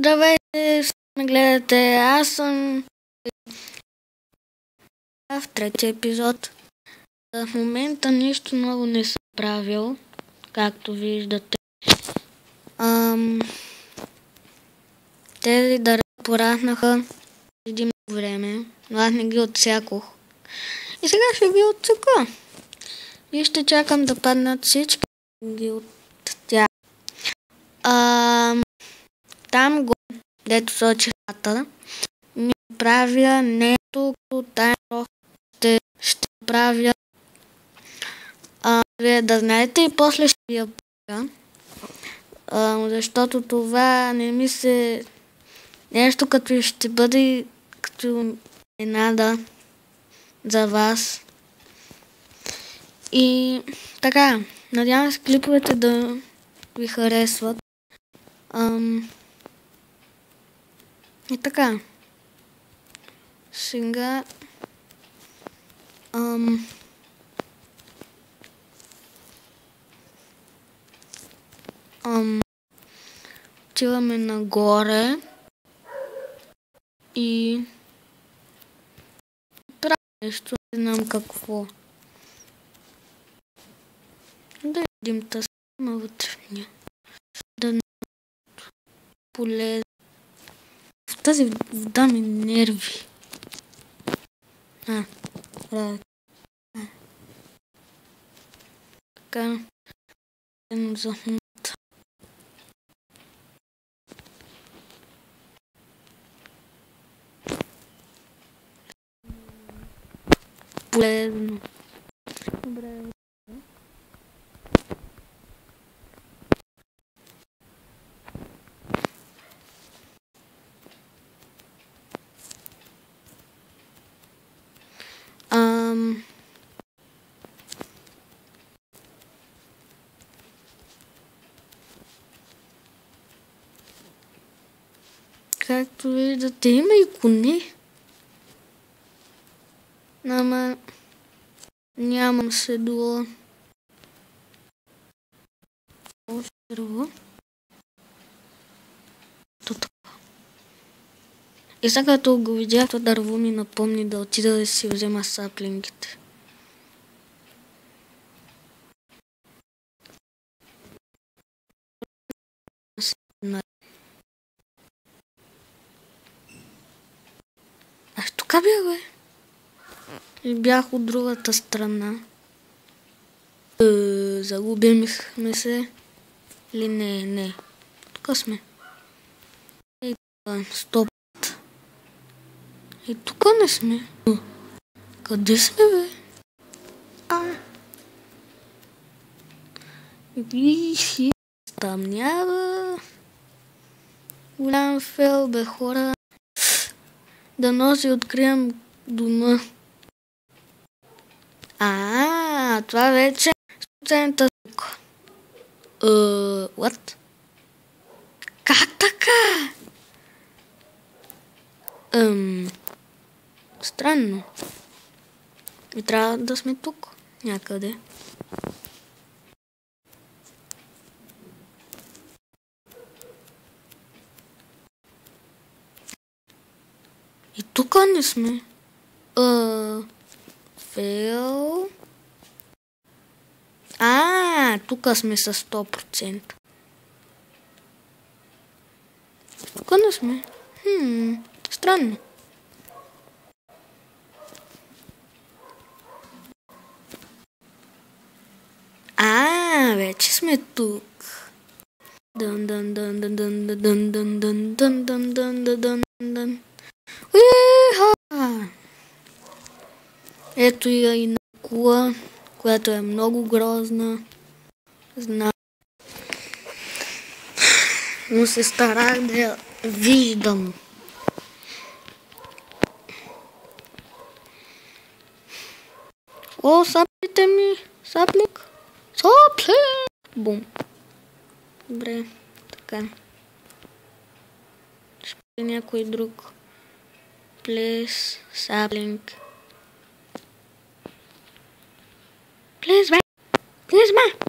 Здравейте, ме гледате. Аз съм в третия епизод. В момента нищо много не съм правил, както виждате. Тези дърва пораснаха преди много време, но аз не ги отсякох. И сега ще ги отсека. И ще чакам да паднат всички ги от тях. Там го, дето сочи хата, ми правя нещо, тая ще правя вие да знаете и после ще я правя. Защото това не ми се нещо като ще бъде като изненада за вас. И така, надявам се клиповете да ви харесват. И така. Сега отиваме нагоре и правя нещо, не знам какво. Да видим тази вътрешния. Да не полезно. В тази вода ми нерви. Така. За момента. Полезно. Добре. Както виждате, има и коне. Ама нямам седло. Дърво. И сега като го видях, това дърво ми напомни да отида да си взема саплингите. Аз тук бях, бе. И бях от другата страна. Загубихме се. Или не. Тук сме. Ей, стоп. И тук не сме. Къде сме, бе? И стъмнява. Голям фел, бе, хора. Дано си открием дома. Това вече е случайната тук. What? Как така? Странно. И трябва да сме тук. Някъде. И тук не сме. Фейл. Тук сме с 100%. Тук не сме. Странно. Вече сме тук. Ето я и на кула, която е много грозна. Знам. Но се старах да я виждам. Саплите ми. Саплик. Саплик. Бум. Добре. Така. Ще някой друг. Плес. Саплинг. Плес, бе. Плес, бе.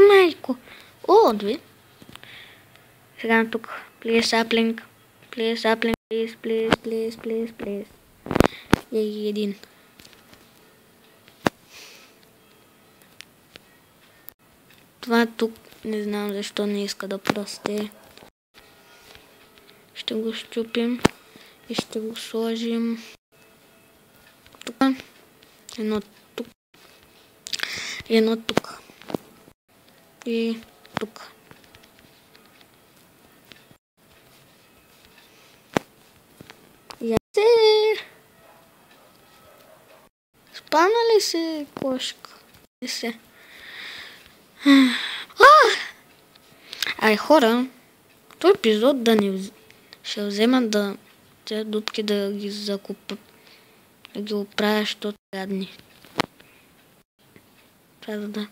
Майко. Две. Сега тук. Please sapling. Please sapling. Please. И един. Това тук не знам защо не иска да просте. Ще го щупим и ще го сложим тук. Едно тук. Едно тук. И тук. Спана ли се кошка? Не се. Ай, хора, този епизод да не ще взема да тези дупки да ги закупа, да ги оправя, защото гадни. Трябва да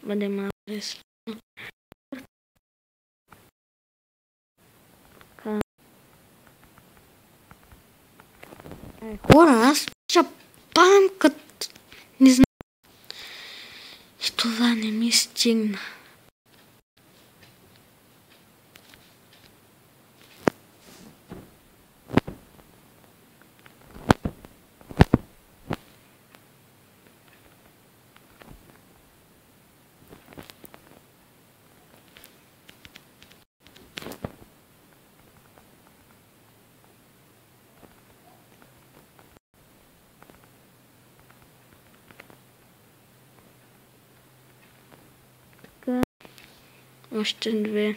бъде малко лесно. Ай, хора, аз чапам като не знам. И това не ми стигна. Още две.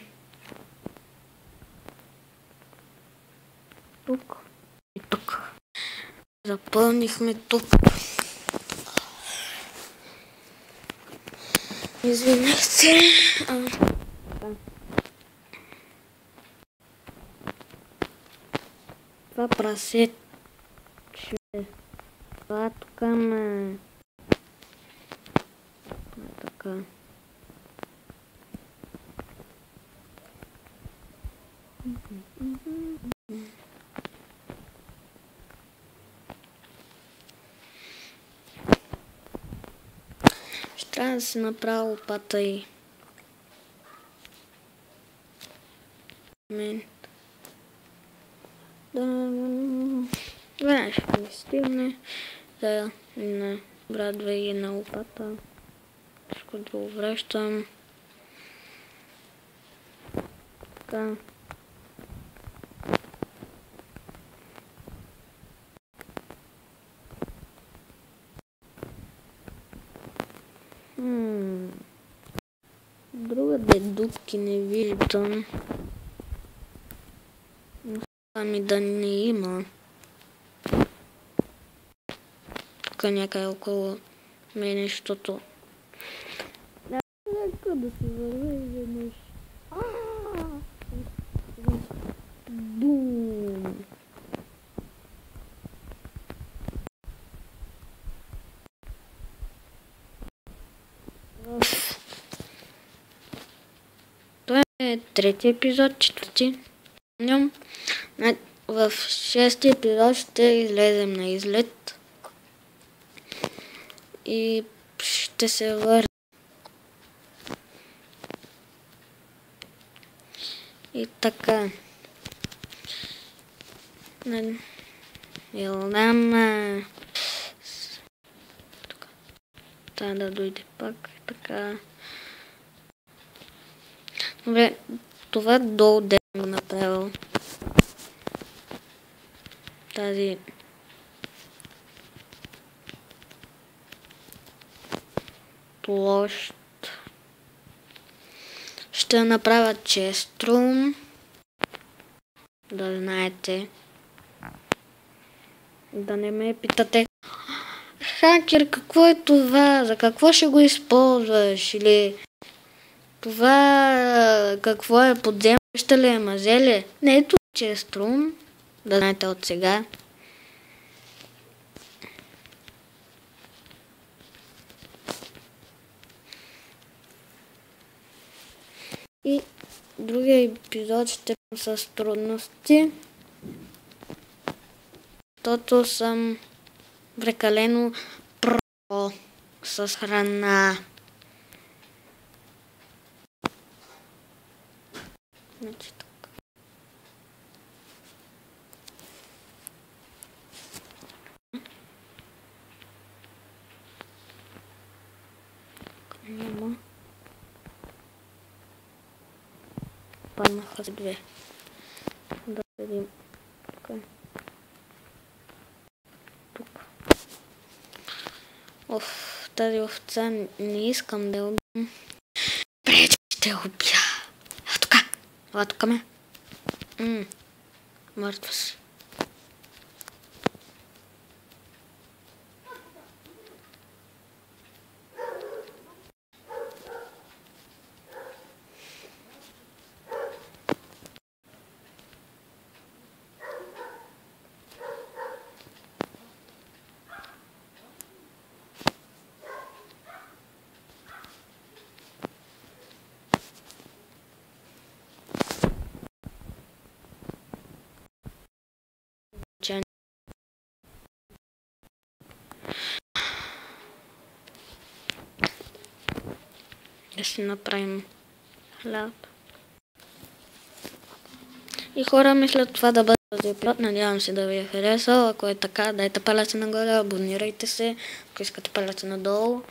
Тук и тук. Запълнихме тук. Извинете. Това прасе. Това тук ме. Така. Ще трябва да си направя лопата и мен. Добре, ще ми стигне да на брадва и на лопата. Ще го връщам. Така. Другаде дупки не виждам. Ами да не има. Тук някъде около мене, защото... Нека да се върва изведнъж. Бум! Това е трети епизод, четвърти. В шести епизод ще излезем на излет и ще се върнем. И така. Елнам. Трябва да дойде пак. Така. Добре, това долу да го направил. Тази площ. Ще направя честрум. Да знаете. Да не ме питате. Хакер, какво е това? За какво ще го използваш? Или това какво е подземно? Ще ли е мазеле? Не, ето честрум. Да знаете от сега. И другия епизод ще е с трудности. Защото съм прекалено про с храна. Значи така. Паднаха с две. Да видим. Тук. Оф, тази овца не искам да я убия. Прече ще я убия. Ела тука ме. Мъртва си. Да си направим хляб. И хора, мисля това да бъде този епизод. Надявам се да ви е харесал. Ако е така, дайте палеца нагоре, абонирайте се, ако искате палеца надолу.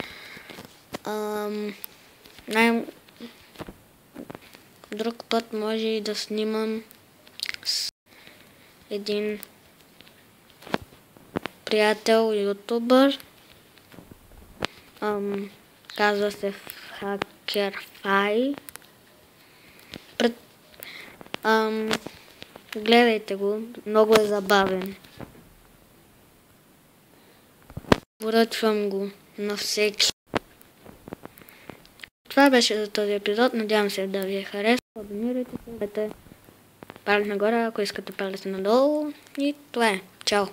Друг път може и да снимам с един приятел, ютубър. Казва се HackerFi. Гледайте го, много е забавен. Поръчвам го на всеки. Това беше за този епизод, надявам се да ви е харесал. Абонирайте се, дайте палец нагоре, ако искате палец надолу. И това е. Чао!